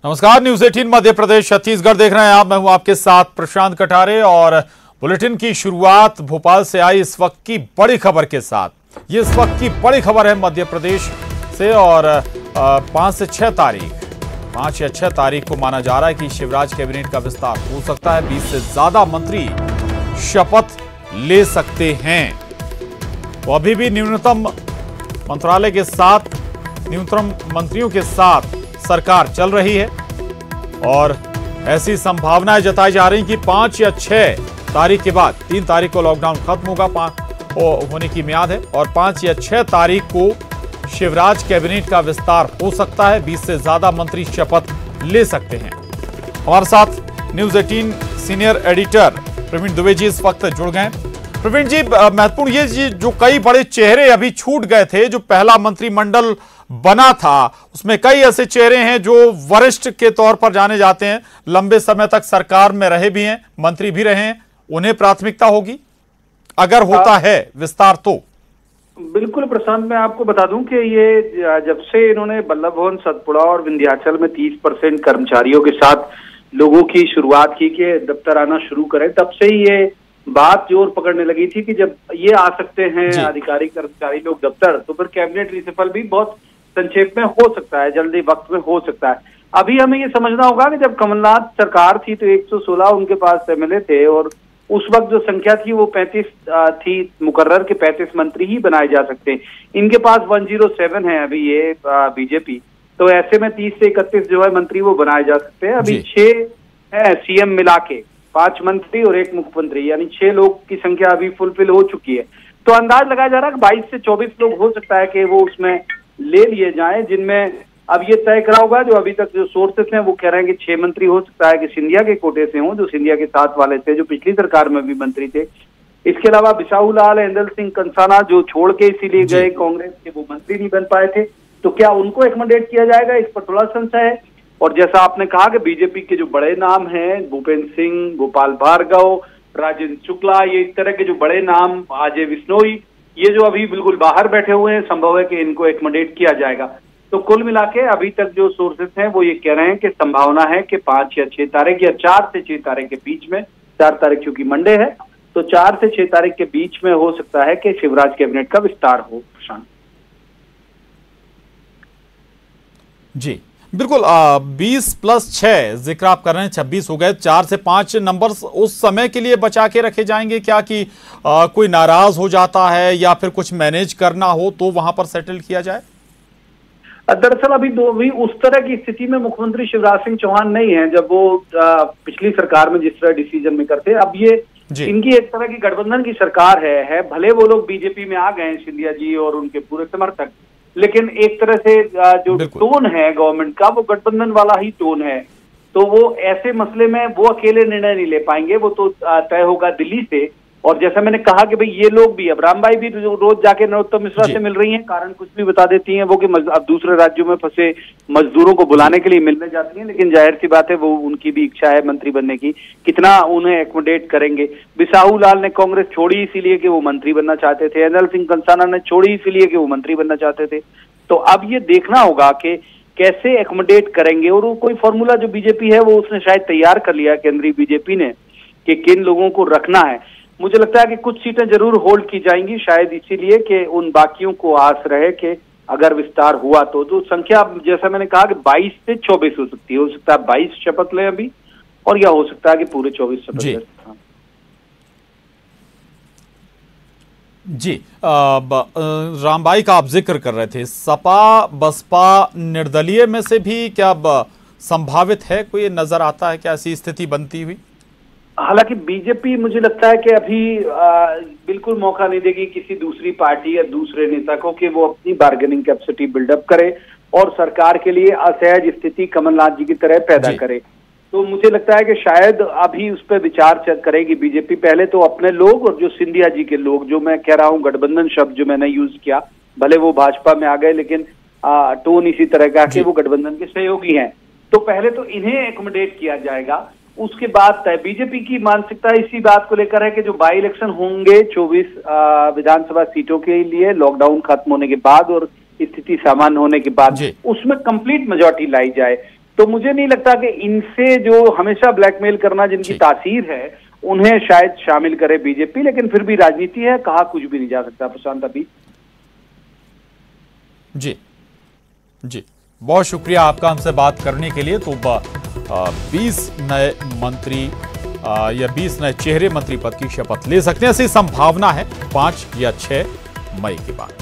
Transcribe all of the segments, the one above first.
नमस्कार, न्यूज 18 मध्य प्रदेश छत्तीसगढ़ देख रहे हैं आप। मैं हूं आपके साथ प्रशांत कटारे और बुलेटिन की शुरुआत भोपाल से आई इस वक्त की बड़ी खबर के साथ। ये इस वक्त की बड़ी खबर है मध्य प्रदेश से और 5 या 6 तारीख को माना जा रहा है कि शिवराज कैबिनेट का विस्तार हो सकता है। 20 से ज्यादा मंत्री शपथ ले सकते हैं। तो अभी भी न्यूनतम मंत्रालय के साथ, न्यूनतम मंत्रियों के साथ सरकार चल रही है और ऐसी संभावनाएं जताई जा रही कि 5 या 6 तारीख के बाद, 3 तारीख को लॉकडाउन खत्म होगा होने की मियाद है और 5 या 6 तारीख को शिवराज कैबिनेट का विस्तार हो सकता है। 20 से ज्यादा मंत्री शपथ ले सकते हैं। हमारे साथ news 18 senior editor Praveen Dubey ji इस वक्त जुड़ गए। प्रवीण जी, महत्वपूर्ण ये जो कई बड़े चेहरे अभी छूट गए थे, जो पहला मंत्रिमंडल बना था उसमें कई ऐसे चेहरे हैं जो वरिष्ठ के तौर पर जाने जाते हैं, लंबे समय तक सरकार में रहे भी हैं, मंत्री भी रहे हैं, उन्हें प्राथमिकता होगी अगर होता है विस्तार तो? बिल्कुल प्रशांत, मैं आपको बता दूं कि ये जब से इन्होंने बल्लभ भवन, सतपुड़ा और विंध्याचल में 30% कर्मचारियों के साथ लोगों की शुरुआत की कि दफ्तर आना शुरू करें, तब से ही ये बात जोर पकड़ने लगी थी कि जब ये आ सकते हैं अधिकारी कर्मचारी लोग दफ्तर, तो फिर कैबिनेट रिशफल भी बहुत संक्षेप में हो सकता है, जल्दी वक्त में हो सकता है। अभी हमें ये समझना होगा कि जब कमलनाथ सरकार थी तो 116 उनके पास एमएलए थे और उस वक्त जो संख्या थी वो 35 थी, मुकर्रर के 35 मंत्री ही बनाए जा सकते हैं। इनके पास 107 है अभी ये बीजेपी, तो ऐसे में 30 से 31 जो है मंत्री वो बनाए जा सकते हैं। अभी 6 है सीएम मिला के, 5 मंत्री और 1 मुख्यमंत्री, यानी 6 लोग की संख्या अभी फुलफिल हो चुकी है। तो अंदाज लगाया जा रहा है कि 22 से 24 लोग हो सकता है कि वो उसमें ले लिए जाएं, जिनमें अब ये तय करा होगा। जो अभी तक जो सोर्सेस हैं वो कह रहे हैं कि 6 मंत्री हो सकता है कि सिंधिया के कोटे से हों, जो सिंधिया के साथ वाले थे, जो पिछली सरकार में भी मंत्री थे। इसके अलावा बिसाहू लाल, इंदल सिंह कंसाना जो छोड़ के इसीलिए गए कांग्रेस के, वो मंत्री नहीं बन पाए थे, तो क्या उनको एकमोडेट किया जाएगा, इस पर थोड़ा संशय है। और जैसा आपने कहा कि बीजेपी के जो बड़े नाम हैं, भूपेंद्र सिंह, गोपाल भार्गव, राजेंद्र शुक्ला, ये इस तरह के जो बड़े नाम, अजय विश्नोई, ये जो अभी बिल्कुल बाहर बैठे हुए हैं, संभव है कि इनको एकमोडेट किया जाएगा। तो कुल मिला के अभी तक जो सोर्सेस हैं वो ये कह रहे हैं कि संभावना है कि 5 या 6 तारीख या 4 से 6 तारीख के बीच में, 4 तारीख चूंकि मंडे है, तो 4 से 6 तारीख के बीच में हो सकता है कि शिवराज कैबिनेट का विस्तार हो। प्रशांत जी बिल्कुल, 20 + 6 जिक्र आप कर रहे हैं, 26 हो गए। 4 से 5 नंबर उस समय के लिए बचा के रखे जाएंगे क्या कि कोई नाराज हो जाता है या फिर कुछ मैनेज करना हो तो वहां पर सेटल किया जाए? दरअसल अभी उस तरह की स्थिति में मुख्यमंत्री शिवराज सिंह चौहान नहीं है जब वो पिछली सरकार में जिस तरह डिसीजन में करते। अब ये इनकी एक तरह की गठबंधन की सरकार है, भले वो लोग बीजेपी में आ गए, सिंधिया जी और उनके पूरे समर्थक, लेकिन एक तरह से जो टोन है गवर्नमेंट का वो गठबंधन वाला ही टोन है। तो वो ऐसे मसले में वो अकेले निर्णय नहीं ले पाएंगे, वो तो तय होगा दिल्ली से। और जैसा मैंने कहा कि भाई ये लोग भी, अब रामबाई भी रोज जाके नरोत्तम मिश्रा से मिल रही हैं, कारण कुछ भी बता देती हैं वो कि अब दूसरे राज्यों में फंसे मजदूरों को बुलाने के लिए मिलने जाती हैं, लेकिन जाहिर सी बात है वो उनकी भी इच्छा है मंत्री बनने की, कितना उन्हें एकमोडेट करेंगे। बिसाहू लाल ने कांग्रेस छोड़ी इसीलिए कि वो मंत्री बनना चाहते थे, इंदल सिंह कंसाना ने छोड़ी इसीलिए कि वो मंत्री बनना चाहते थे। तो अब ये देखना होगा कि कैसे एकमोडेट करेंगे, और वो कोई फॉर्मूला जो बीजेपी है वो उसने शायद तैयार कर लिया केंद्रीय बीजेपी ने कि किन लोगों को रखना है। मुझे लगता है कि कुछ सीटें जरूर होल्ड की जाएंगी, शायद इसीलिए कि उन बाकियों को आस रहे कि अगर विस्तार हुआ तो संख्या जैसा मैंने कहा कि 22 से 24 हो सकती है। हो सकता है 22 शपथ लें अभी, और या हो सकता है कि पूरे 24 शपथ लें। जी, रामबाई का आप जिक्र कर रहे थे, सपा बसपा निर्दलीय में से भी क्या संभावित है, कोई नजर आता है क्या ऐसी स्थिति बनती हुई? हालांकि बीजेपी मुझे लगता है कि अभी बिल्कुल मौका नहीं देगी किसी दूसरी पार्टी या दूसरे नेता को कि वो अपनी बार्गेनिंग कैपेसिटी बिल्डअप करे और सरकार के लिए असहज स्थिति कमलनाथ जी की तरह पैदा करे। तो मुझे लगता है कि शायद अभी उस पर विचार करेगी बीजेपी। पहले तो अपने लोग और जो सिंधिया जी के लोग, जो मैं कह रहा हूँ गठबंधन शब्द जो मैंने यूज किया, भले वो भाजपा में आ गए लेकिन टोन इसी तरह का कि वो गठबंधन के सहयोगी हैं, तो पहले तो इन्हें एकोमोडेट किया जाएगा। उसके बाद तय बीजेपी की मानसिकता इसी बात को लेकर है कि जो बाई इलेक्शन होंगे 24 विधानसभा सीटों के लिए लॉकडाउन खत्म होने के बाद और स्थिति सामान्य होने के बाद, उसमें कंप्लीट मेजॉरिटी लाई जाए। तो मुझे नहीं लगता कि इनसे जो हमेशा ब्लैकमेल करना जिनकी तासीर है उन्हें शायद शामिल करे बीजेपी, लेकिन फिर भी राजनीति है, कहा कुछ भी नहीं जा सकता। प्रशांत अभी जी जी, बहुत शुक्रिया आपका हमसे बात करने के लिए। तो 20 नए मंत्री या 20 नए चेहरे मंत्री पद की शपथ ले सकते हैं, ऐसी संभावना है 5 या 6 मई के बाद।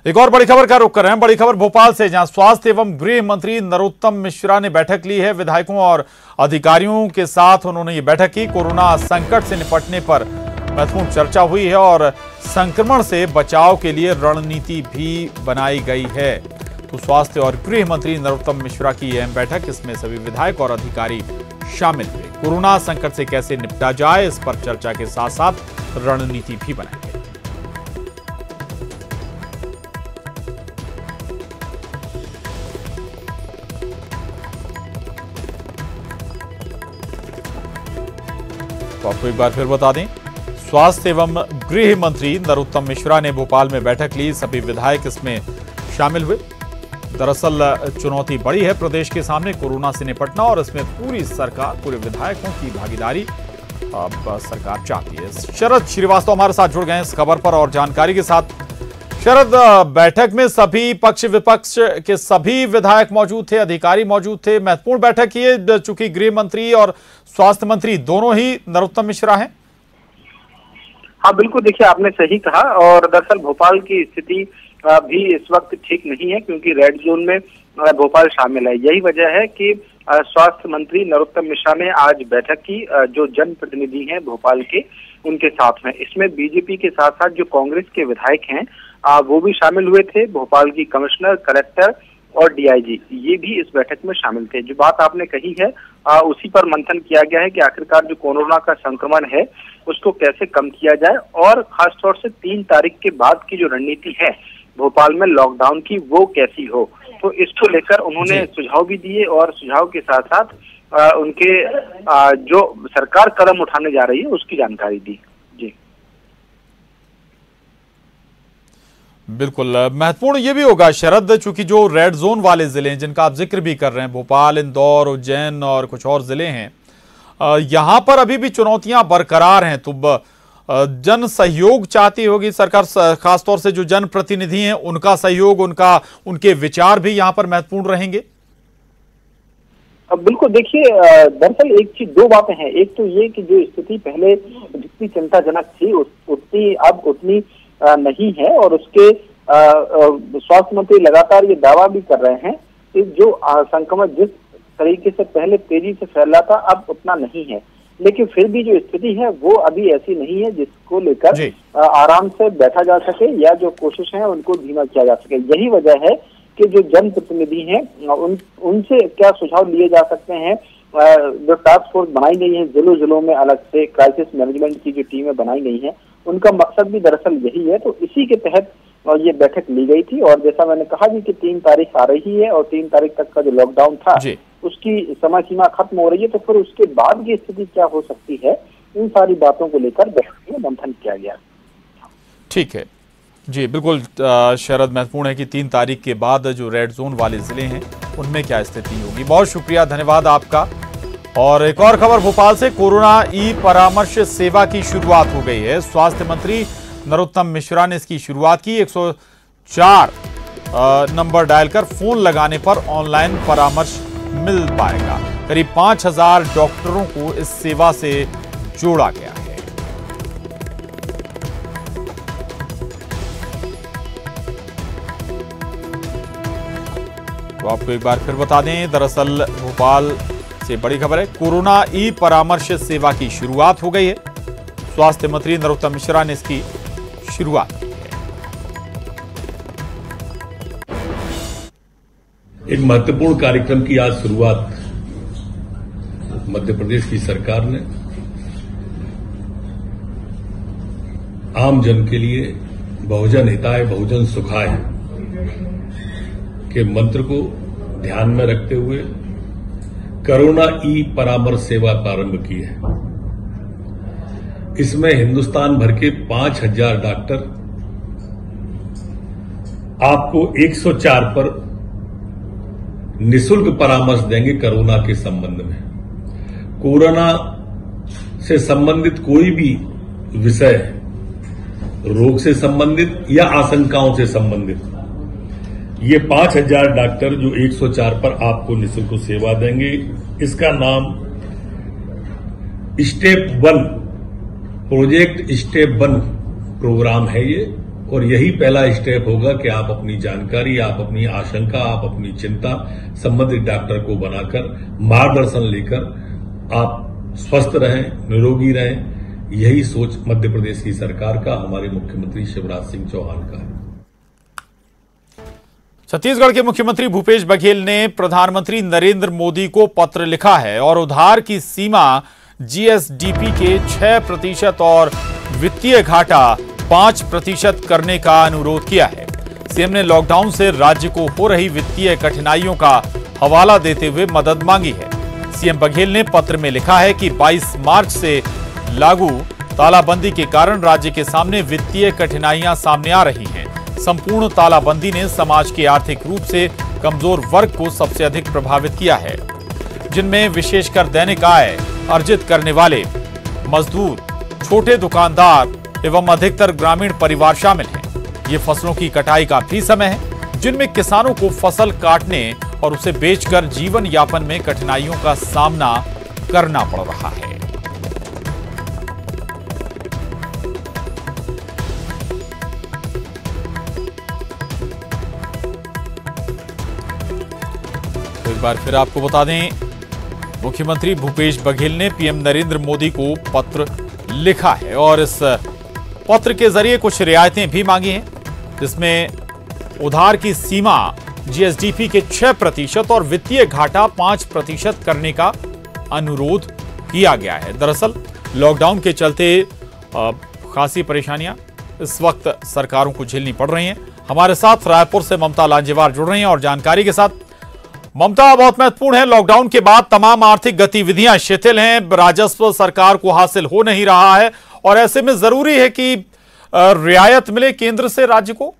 एक और बड़ी खबर का रुख कर रहे हैं। बड़ी खबर भोपाल से, जहां स्वास्थ्य एवं गृह मंत्री नरोत्तम मिश्रा ने बैठक ली है। विधायकों और अधिकारियों के साथ उन्होंने ये बैठक की। कोरोना संकट से निपटने पर महत्वपूर्ण चर्चा हुई है और संक्रमण से बचाव के लिए रणनीति भी बनाई गई है। तो स्वास्थ्य और गृह मंत्री नरोत्तम मिश्रा की अहम बैठक, इसमें सभी विधायक और अधिकारी शामिल हुए। कोरोना संकट से कैसे निपटा जाए, इस पर चर्चा के साथ साथ रणनीति भी बनाई गई। तो आपको एक बार फिर बता दें, स्वास्थ्य एवं गृह मंत्री नरोत्तम मिश्रा ने भोपाल में बैठक ली। सभी विधायक इसमें शामिल हुए। दरअसल चुनौती बड़ी है प्रदेश के सामने, कोरोना से निपटना, और इसमें पूरी सरकार, पूरे विधायकों की भागीदारी अब सरकार चाहती है। शरद श्रीवास्तव हमारे साथ जुड़ गए हैं इस खबर पर और जानकारी के साथ। शरद, बैठक में सभी पक्ष विपक्ष के सभी विधायक मौजूद थे, अधिकारी मौजूद थे। महत्वपूर्ण बैठक की है, चूंकि गृह मंत्री और स्वास्थ्य मंत्री दोनों ही नरोत्तम मिश्रा हैं। हाँ बिल्कुल, देखिए आपने सही कहा। और दरअसल भोपाल की स्थिति भी इस वक्त ठीक नहीं है, क्योंकि रेड जोन में भोपाल शामिल है। यही वजह है कि स्वास्थ्य मंत्री नरोत्तम मिश्रा ने आज बैठक की, जो जनप्रतिनिधि हैं भोपाल के उनके साथ में। इसमें बीजेपी के साथ साथ जो कांग्रेस के विधायक हैं वो भी शामिल हुए थे। भोपाल की कमिश्नर, कलेक्टर और डीआईजी ये भी इस बैठक में शामिल थे। जो बात आपने कही है उसी पर मंथन किया गया है कि आखिरकार जो कोरोना का संक्रमण है उसको कैसे कम किया जाए, और खासतौर से 3 तारीख के बाद की जो रणनीति है भोपाल में लॉकडाउन की, वो कैसी हो। तो इसको लेकर उन्होंने सुझाव भी दिए, और सुझाव के साथ साथ उनके जो सरकार कदम उठाने जा रही है उसकी जानकारी दी। जी बिल्कुल, महत्वपूर्ण ये भी होगा शरद, चूंकि जो रेड जोन वाले जिले हैं जिनका आप जिक्र भी कर रहे हैं, भोपाल, इंदौर, उज्जैन और कुछ और जिले हैं, यहां पर अभी भी चुनौतियां बरकरार हैं। तो जन सहयोग चाहती होगी सरकार, खासतौर से जो जन प्रतिनिधि हैं उनका सहयोग, उनके विचार भी यहां पर महत्वपूर्ण रहेंगे। अब बिल्कुल, देखिए दरअसल एक चीज, 2 बातें हैं। एक तो ये कि जो स्थिति पहले जितनी चिंताजनक थी उतनी अब उतनी नहीं है, और उसके स्वास्थ्य मंत्री लगातार ये दावा भी कर रहे हैं कि जो संक्रमण जिस तरीके से पहले तेजी से फैला था अब उतना नहीं है। लेकिन फिर भी जो स्थिति है वो अभी ऐसी नहीं है जिसको लेकर आराम से बैठा जा सके, या जो कोशिश है उनको धीमा किया जा सके। यही वजह है कि जो जनप्रतिनिधि हैं उनसे क्या सुझाव लिए जा सकते हैं। जो टास्क फोर्स बनाई गई है जिलों में, अलग से क्राइसिस मैनेजमेंट की जो टीमें बनाई गई हैं, उनका मकसद भी दरअसल यही है। तो इसी के तहत ये बैठक ली गई थी। और जैसा मैंने कहा कि 3 तारीख आ रही है, और 3 तारीख तक का जो लॉकडाउन था उसकी समय सीमा खत्म हो रही है। तो फिर उसके बाद की स्थिति क्या हो सकती है, इन सारी बातों को लेकर बैठक में मंथन किया गया। ठीक है जी, बिल्कुल शरद, महत्वपूर्ण है कि 3 तारीख के बाद जो रेड जोन वाले जिले हैं उनमें क्या स्थिति होगी। बहुत शुक्रिया, धन्यवाद आपका। और एक और खबर भोपाल से, कोरोना ई परामर्श सेवा की शुरुआत हो गई है। स्वास्थ्य मंत्री नरोत्तम मिश्रा ने इसकी शुरुआत की। 104 नंबर डायल कर फोन लगाने पर ऑनलाइन परामर्श मिल पाएगा। करीब 5000 डॉक्टरों को इस सेवा से जोड़ा गया है। तो आपको एक बार फिर बता दें, दरअसल भोपाल से बड़ी खबर है, कोरोना ई परामर्श सेवा की शुरुआत हो गई है। स्वास्थ्य मंत्री नरोत्तम मिश्रा ने इसकी शुरुआत की है। एक महत्वपूर्ण कार्यक्रम की आज शुरुआत मध्य प्रदेश की सरकार ने आम जन के लिए बहुजन हिताय बहुजन सुखाय के मंत्र को ध्यान में रखते हुए कोरोना ई परामर्श सेवा प्रारंभ की है। इसमें हिंदुस्तान भर के 5000 डॉक्टर आपको 104 पर निःशुल्क परामर्श देंगे कोरोना के संबंध में। कोरोना से संबंधित कोई भी विषय, रोग से संबंधित या आशंकाओं से संबंधित, ये 5000 डॉक्टर जो 104 पर आपको निःशुल्क सेवा देंगे, इसका नाम स्टेप 1 प्रोजेक्ट स्टेप 1 प्रोग्राम है ये। और यही पहला स्टेप होगा कि आप अपनी जानकारी, आप अपनी आशंका, आप अपनी चिंता संबंधित डॉक्टर को बनाकर मार्गदर्शन लेकर आप स्वस्थ रहें, निरोगी रहें। यही सोच मध्य प्रदेश की सरकार का, हमारे मुख्यमंत्री शिवराज सिंह चौहान का है। छत्तीसगढ़ के मुख्यमंत्री भूपेश बघेल ने प्रधानमंत्री नरेंद्र मोदी को पत्र लिखा है और उधार की सीमा जीएसडीपी के 6% और वित्तीय घाटा 5% करने का अनुरोध किया है। सीएम ने लॉकडाउन से राज्य को हो रही वित्तीय कठिनाइयों का हवाला देते हुए मदद मांगी है। सीएम बघेल ने पत्र में लिखा है कि 22 मार्च से लागू तालाबंदी के कारण राज्य के सामने वित्तीय कठिनाइयां सामने आ रही हैं। संपूर्ण तालाबंदी ने समाज के आर्थिक रूप से कमजोर वर्ग को सबसे अधिक प्रभावित किया है, जिनमें विशेषकर दैनिक आय अर्जित करने वाले मजदूर, छोटे दुकानदार एवं अधिकतर ग्रामीण परिवार शामिल हैं। ये फसलों की कटाई का भी समय है, जिनमें किसानों को फसल काटने और उसे बेचकर जीवन यापन में कठिनाइयों का सामना करना पड़ रहा है। तो एक बार फिर आपको बता दें, मुख्यमंत्री भूपेश बघेल ने पीएम नरेंद्र मोदी को पत्र लिखा है और इस पत्र के जरिए कुछ रियायतें भी मांगी हैं, जिसमें उधार की सीमा जीएसडीपी के 6% और वित्तीय घाटा 5% करने का अनुरोध किया गया है। दरअसल लॉकडाउन के चलते खासी परेशानियां इस वक्त सरकारों को झेलनी पड़ रही हैं। हमारे साथ रायपुर से ममता लांजेवार जुड़ रही हैं और जानकारी के साथ। ममता, बहुत महत्वपूर्ण है, लॉकडाउन के बाद तमाम आर्थिक गतिविधियां शिथिल हैं, राजस्व सरकार को हासिल हो नहीं रहा है और ऐसे में जरूरी है कि रियायत मिले केंद्र से राज्य को।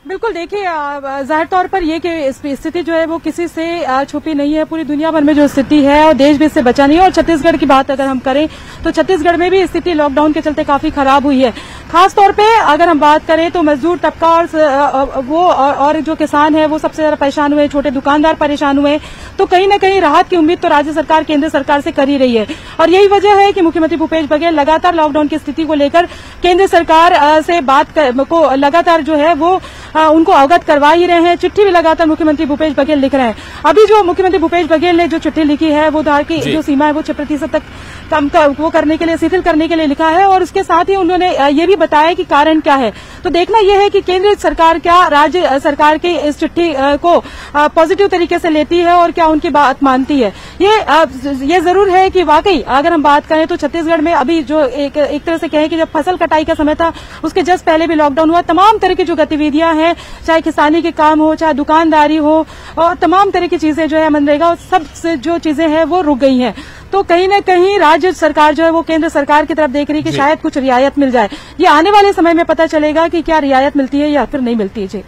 बिल्कुल, देखिए जाहिर तौर पर ये कि स्थिति जो है वो किसी से छुपी नहीं है। पूरी दुनिया भर में जो स्थिति है और देश भी इससे बचा नहीं है। और छत्तीसगढ़ की बात अगर हम करें तो छत्तीसगढ़ में भी स्थिति लॉकडाउन के चलते काफी खराब हुई है। खास तौर पे अगर हम बात करें तो मजदूर तबका और जो किसान है वो सबसे ज्यादा परेशान हुए, छोटे दुकानदार परेशान हुए। तो कहीं ना कहीं राहत की उम्मीद तो राज्य सरकार केंद्र सरकार से कर ही रही है और यही वजह है कि मुख्यमंत्री भूपेश बघेल लगातार लॉकडाउन की स्थिति को लेकर केंद्र सरकार से बात को लगातार जो है वो उनको अवगत करवा ही रहे हैं। चिट्ठी भी लगातार मुख्यमंत्री भूपेश बघेल लिख रहे हैं। अभी जो मुख्यमंत्री भूपेश बघेल ने जो चिट्ठी लिखी है वो उधार की जो सीमा है वो 6% तक कम वो करने के लिए, शिथिल करने के लिए लिखा है और उसके साथ ही उन्होंने ये भी बताया कि कारण क्या है। तो देखना यह है कि केंद्र सरकार क्या राज्य सरकार की इस चिट्ठी को पॉजिटिव तरीके से लेती है और क्या उनकी बात मानती है। ये जरूर है कि वाकई अगर हम बात करें तो छत्तीसगढ़ में अभी जो एक तरह से कहें कि जब फसल कटाई का समय था उसके जस्ट पहले भी लॉकडाउन हुआ। तमाम तरह की जो गतिविधियां हैं, चाहे किसानी के काम हो, चाहे दुकानदारी हो और तमाम तरह की चीजें जो है मनरेगा, सब जो चीजें हैं वो रुक गई हैं। तो कहीं न कहीं राज्य सरकार जो है वो केंद्र सरकार की तरफ देख रही है कि शायद कुछ रियायत मिल जाए। ये आने वाले समय में पता चलेगा कि क्या रियायत मिलती है या फिर नहीं मिलती है। जी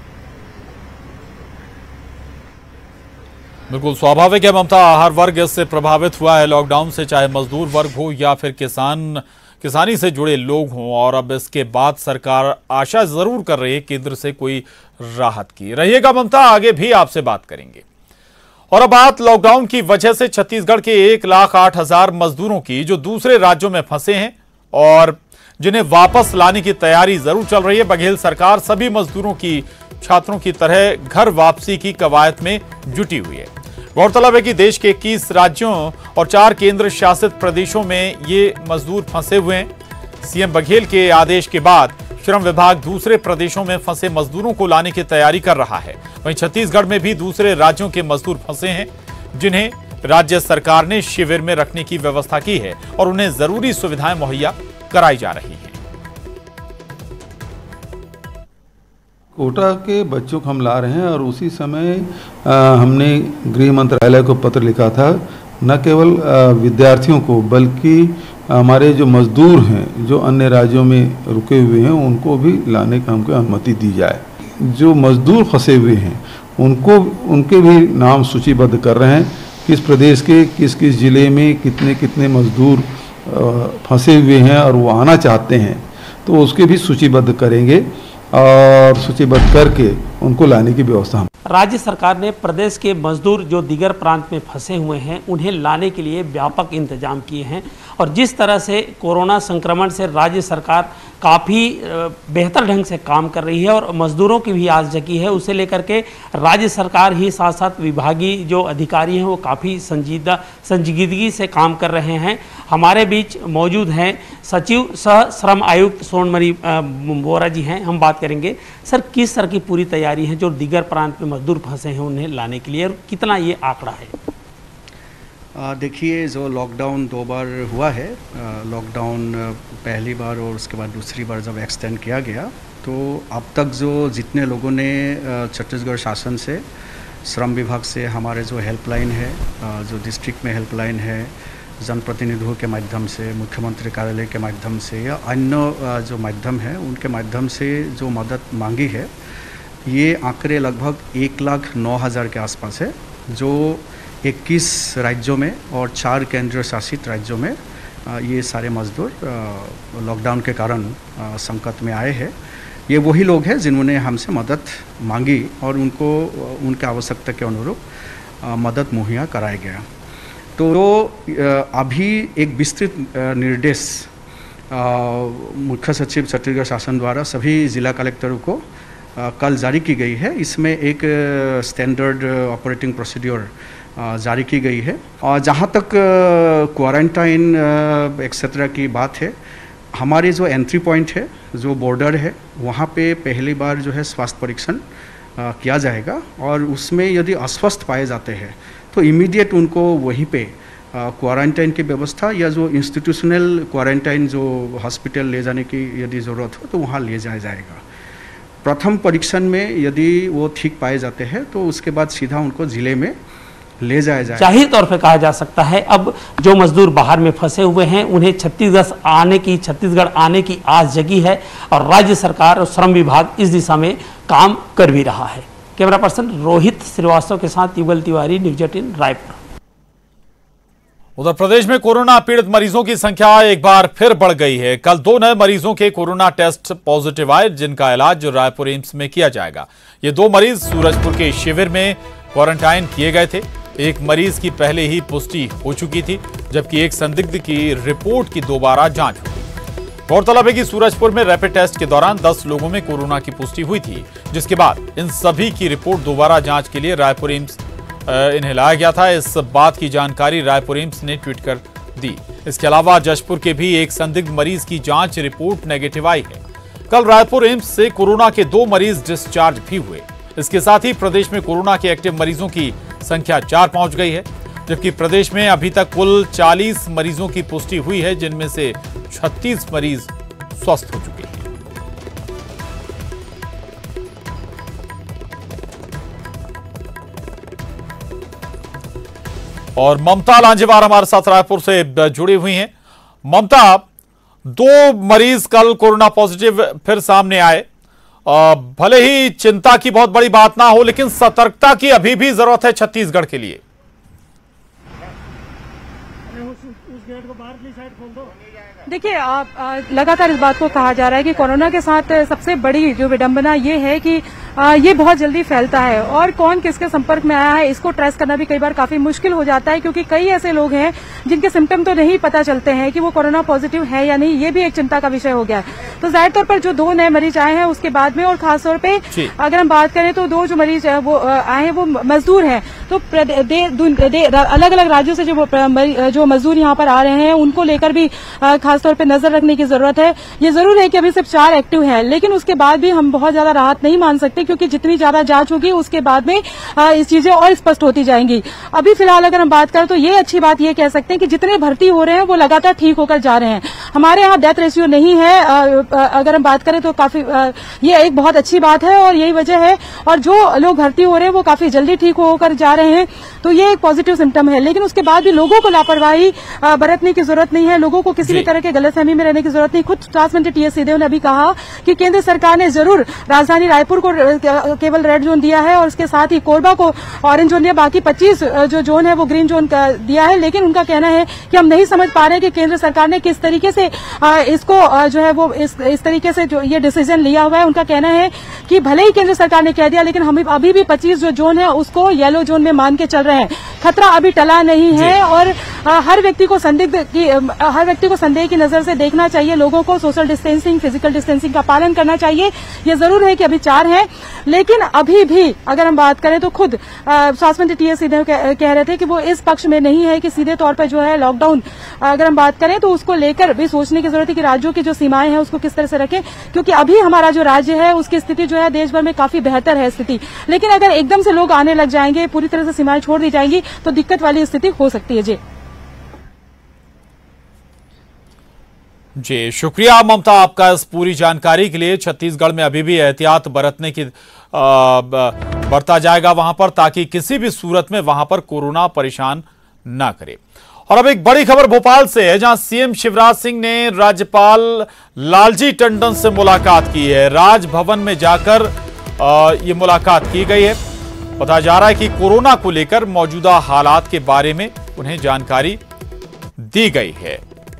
बिल्कुल स्वाभाविक है ममता, हर वर्ग इससे प्रभावित हुआ है लॉकडाउन से, चाहे मजदूर वर्ग हो या फिर किसानी से जुड़े लोग हों। और अब इसके बाद सरकार आशा जरूर कर रही है केंद्र से कोई राहत की। रहिएगा ममता, आगे भी आपसे बात करेंगे। और अब बात लॉकडाउन की वजह से छत्तीसगढ़ के 1,08,000 मजदूरों की जो दूसरे राज्यों में फंसे हैं और जिन्हें वापस लाने की तैयारी जरूर चल रही है। बघेल सरकार सभी मजदूरों की छात्रों की तरह घर वापसी की कवायद में जुटी हुई है। गौरतलब है कि देश के 21 राज्यों और 4 केंद्र शासित प्रदेशों में ये मजदूर फंसे हुए हैं। सीएम बघेल के आदेश के बाद श्रम विभाग दूसरे प्रदेशों में फंसे मजदूरों को लाने की तैयारी कर रहा है। वहीं छत्तीसगढ़ में भी दूसरे राज्यों के मजदूर फंसे हैं, जिन्हें राज्य सरकार ने शिविर में रखने की व्यवस्था की है और उन्हें जरूरी सुविधाएं मुहैया कराई जा रही हैं। कोटा के बच्चों को हम ला रहे हैं और उसी समय हमने गृह मंत्रालय को पत्र लिखा था, न केवल विद्यार्थियों को बल्कि हमारे जो मजदूर हैं जो अन्य राज्यों में रुके हुए हैं उनको भी लाने का हमको अनुमति दी जाए। जो मजदूर फंसे हुए हैं उनके भी नाम सूचीबद्ध कर रहे हैं, किस प्रदेश के किस किस जिले में कितने कितने मजदूर फंसे हुए हैं और वो आना चाहते हैं, तो उसके भी सूचीबद्ध करेंगे और सूचीबद्ध करके उनको लाने की व्यवस्था हम। राज्य सरकार ने प्रदेश के मजदूर जो दीगर प्रांत में फंसे हुए हैं उन्हें लाने के लिए व्यापक इंतजाम किए हैं और जिस तरह से कोरोना संक्रमण से राज्य सरकार काफ़ी बेहतर ढंग से काम कर रही है और मजदूरों की भी आस जगी है, उसे लेकर के राज्य सरकार ही साथ साथ विभागीय जो अधिकारी हैं वो काफ़ी संजीदगी से काम कर रहे हैं। हमारे बीच मौजूद हैं सचिव सह श्रम आयुक्त सोनमणि बोरा जी हैं, हम बात करेंगे सर किस तरह की पूरी तैयारी है जो दीगर प्रांत में मजदूर फंसे हैं उन्हें लाने के लिए और कितना ये आंकड़ा है? देखिए, जो लॉकडाउन 2 बार हुआ है, लॉकडाउन पहली बार और उसके बाद दूसरी बार जब एक्सटेंड किया गया, तो अब तक जो जितने लोगों ने छत्तीसगढ़ शासन से, श्रम विभाग से, हमारे जो हेल्पलाइन है, जो डिस्ट्रिक्ट में हेल्पलाइन है, जनप्रतिनिधियों के माध्यम से, मुख्यमंत्री कार्यालय के माध्यम से या अन्य जो माध्यम है उनके माध्यम से जो मदद मांगी है, ये आंकड़े लगभग 1,09,000 के आसपास है, जो 21 राज्यों में और 4 केंद्र शासित राज्यों में ये सारे मजदूर लॉकडाउन के कारण संकट में आए हैं। ये वही लोग हैं जिन्होंने हमसे मदद मांगी और उनको उनके आवश्यकता के अनुरूप मदद मुहैया कराया गया। तो अभी एक विस्तृत निर्देश मुख्य सचिव छत्तीसगढ़ शासन द्वारा सभी जिला कलेक्टरों को कल जारी की गई है। इसमें एक स्टैंडर्ड ऑपरेटिंग प्रोसीड्योर जारी की गई है और जहाँ तक क्वारंटाइन एक्सेट्रा की बात है, हमारे जो एंट्री पॉइंट है, जो बॉर्डर है, वहाँ पे पहली बार जो है स्वास्थ्य परीक्षण किया जाएगा और उसमें यदि अस्वस्थ पाए जाते हैं तो इमीडिएट उनको वहीं पे क्वारंटाइन की व्यवस्था या जो इंस्टीट्यूशनल क्वारंटाइन जो हॉस्पिटल ले जाने की यदि ज़रूरत हो तो वहाँ ले जाया जाएगा। प्रथम परीक्षण में यदि वो ठीक पाए जाते हैं तो उसके बाद सीधा उनको ज़िले में ले जाया जाए। जाहिर तौर पे कहा जा सकता है अब जो मजदूर बाहर में फंसे हुए हैं उन्हें छत्तीसगढ़ आने की आस जगी है और राज्य सरकार और श्रम विभाग इस दिशा में काम कर भी रहा है। कैमरा पर्सन रोहित श्रीवास्तव के साथ युगल तिवारी, न्यूज़ 18 रायपुर। उधर प्रदेश में कोरोना पीड़ित मरीजों की संख्या एक बार फिर बढ़ गई है। कल 2 नए मरीजों के कोरोना टेस्ट पॉजिटिव आए, जिनका इलाज रायपुर एम्स में किया जाएगा। ये 2 मरीज सूरजपुर के शिविर में क्वारंटाइन किए गए थे। एक मरीज की पहले ही पुष्टि हो चुकी थी, जबकि एक संदिग्ध की रिपोर्ट की दोबारा जांच हुई। गौरतलब है कि सूरजपुर में रैपिड टेस्ट के दौरान 10 लोगों में कोरोना की पुष्टि हुई थी, जिसके बाद इन सभी की रिपोर्ट दोबारा जांच के लिए रायपुर एम्स इन्हें लाया गया था। इस बात की जानकारी रायपुर एम्स ने ट्वीट कर दी। इसके अलावा जशपुर के भी एक संदिग्ध मरीज की जांच रिपोर्ट नेगेटिव आई है। कल रायपुर एम्स से कोरोना के 2 मरीज डिस्चार्ज भी हुए। इसके साथ ही प्रदेश में कोरोना के एक्टिव मरीजों की संख्या 4 पहुंच गई है, जबकि प्रदेश में अभी तक कुल 40 मरीजों की पुष्टि हुई है, जिनमें से 36 मरीज स्वस्थ हो चुके हैं। और ममता लांजेवार हमारे साथ रायपुर से जुड़ी हुई हैं। ममता, 2 मरीज कल कोरोना पॉजिटिव फिर सामने आए। भले ही चिंता की बहुत बड़ी बात ना हो, लेकिन सतर्कता की अभी भी जरूरत है छत्तीसगढ़ के लिए। देखिए, लगातार इस बात को कहा जा रहा है कि कोरोना के साथ सबसे बड़ी जो विडंबना ये है कि ये बहुत जल्दी फैलता है और कौन किसके संपर्क में आया है इसको ट्रेस करना भी कई बार काफी मुश्किल हो जाता है, क्योंकि कई ऐसे लोग हैं जिनके सिम्टम तो नहीं पता चलते हैं कि वो कोरोना पॉजिटिव है या नहीं। ये भी एक चिंता का विषय हो गया है। तो जाहिर तौर पर जो 2 नए मरीज आए हैं उसके बाद में, और खासतौर पे अगर हम बात करें तो 2 जो मरीज वो आए हैं वो मजदूर हैं। तो अलग अलग राज्यों से जो मजदूर यहाँ पर आ रहे हैं उनको लेकर भी खासतौर पे नजर रखने की जरूरत है। ये जरूर है कि अभी सिर्फ 4 एक्टिव हैं, लेकिन उसके बाद भी हम बहुत ज्यादा राहत नहीं मान सकते, क्योंकि जितनी ज्यादा जांच होगी उसके बाद में इस चीजें और स्पष्ट होती जाएंगी। अभी फिलहाल अगर हम बात करें तो ये अच्छी बात ये कह सकते हैं कि जितने भर्ती हो रहे हैं वो लगातार ठीक होकर जा रहे हैं। हमारे यहाँ डेथ रेशियो नहीं है। अगर हम बात करें तो काफी ये एक बहुत अच्छी बात है और यही वजह है। और जो लोग भर्ती हो रहे हैं वो काफी जल्दी ठीक होकर जा रहे हैं, तो ये एक पॉजिटिव सिम्टम है। लेकिन उसके बाद भी लोगों को लापरवाही बरतने की जरूरत नहीं है, लोगों को किसी भी तरह के गलतफहमी में रहने की जरूरत नहीं। खुद स्वास्थ्य मंत्री टीएस सिंहदेव ने अभी कहा कि केंद्र सरकार ने जरूर राजधानी रायपुर को केवल रेड जोन दिया है और उसके साथ ही कोरबा को ऑरेंज जोन दिया, बाकी 25 जो जोन है वो ग्रीन जोन दिया है। लेकिन उनका कहना है कि हम नहीं समझ पा रहे कि केंद्र सरकार ने किस तरीके से इसको जो है वो इस तरीके से जो ये डिसीजन लिया हुआ है। उनका कहना है कि भले ही केंद्र सरकार ने कह दिया, लेकिन हम अभी भी 25 जो जोन है उसको येलो जोन में मान के चल रहे हैं। खतरा अभी टला नहीं है और हर व्यक्ति को संदेह की नजर से देखना चाहिए। लोगों को सोशल डिस्टेंसिंग, फिजिकल डिस्टेंसिंग का पालन करना चाहिए। ये जरूर है कि अभी 4 हैं, लेकिन अभी भी अगर हम बात करें तो खुद स्वास्थ्य मंत्री टीएस सिंहदेव कह रहे थे कि वो इस पक्ष में नहीं है कि सीधे तौर पर जो है लॉकडाउन अगर हम बात करें तो उसको लेकर भी सोचने की जरूरत है कि राज्यों की जो सीमाएं हैं उसको किस तरह से रखें, क्योंकि अभी हमारा जो राज्य है उसकी स्थिति जो है देश भर में काफी बेहतर है स्थिति। लेकिन अगर एकदम से लोग आने लग जाएंगे, पूरी तरह से सीमाएं छोड़ दी जाएंगी तो दिक्कत वाली स्थिति हो सकती है। जी शुक्रिया ममता आपका इस पूरी जानकारी के लिए। छत्तीसगढ़ में अभी भी एहतियात बरतने की बरता जाएगा वहां पर, ताकि किसी भी सूरत में वहां पर कोरोना परेशान ना करे। और अब एक बड़ी खबर भोपाल से है, जहां सीएम शिवराज सिंह ने राज्यपाल लालजी टंडन से मुलाकात की है। राजभवन में जाकर ये मुलाकात की गई है। बताया जा रहा है कि कोरोना को लेकर मौजूदा हालात के बारे में उन्हें जानकारी दी गई है।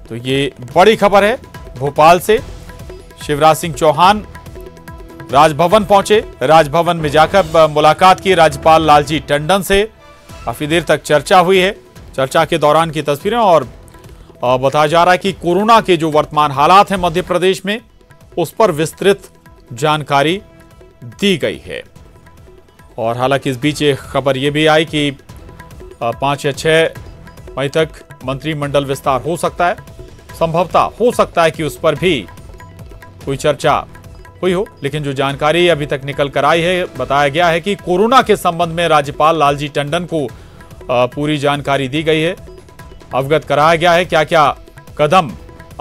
तो ये बड़ी खबर है भोपाल से। शिवराज सिंह चौहान राजभवन पहुंचे, राजभवन में जाकर मुलाकात की राज्यपाल लालजी टंडन से। काफी देर तक चर्चा हुई है। चर्चा के दौरान की तस्वीरें और बताया जा रहा है कि कोरोना के जो वर्तमान हालात हैं मध्य प्रदेश में उस पर विस्तृत जानकारी दी गई है। और हालांकि इस बीच एक खबर यह भी आई कि 5 या 6 मई तक मंत्रिमंडल विस्तार हो सकता है। संभवतः हो सकता है कि उस पर भी कोई चर्चा हुई हो, लेकिन जो जानकारी अभी तक निकल कर आई है, बताया गया है कि कोरोना के संबंध में राज्यपाल लालजी टंडन को पूरी जानकारी दी गई है। अवगत कराया गया है क्या क्या कदम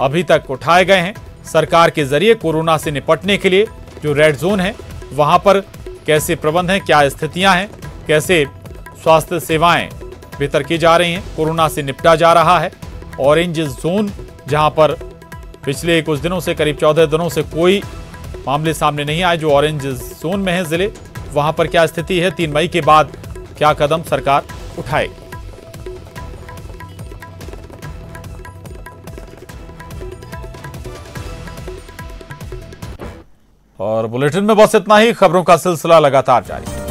अभी तक उठाए गए हैं सरकार के जरिए कोरोना से निपटने के लिए। जो रेड जोन है वहां पर कैसे प्रबंध हैं, क्या स्थितियां हैं, कैसे स्वास्थ्य सेवाएं बेहतर की जा रही हैं, कोरोना से निपटा जा रहा है। ऑरेंज जोन जहां पर पिछले कुछ दिनों से, करीब 14 दिनों से कोई मामले सामने नहीं आए, जो ऑरेंज जोन में है जिले, वहां पर क्या स्थिति है, 3 मई के बाद क्या कदम सरकार उठाएगी। और बुलेटिन में बस इतना ही। खबरों का सिलसिला लगातार जारी है।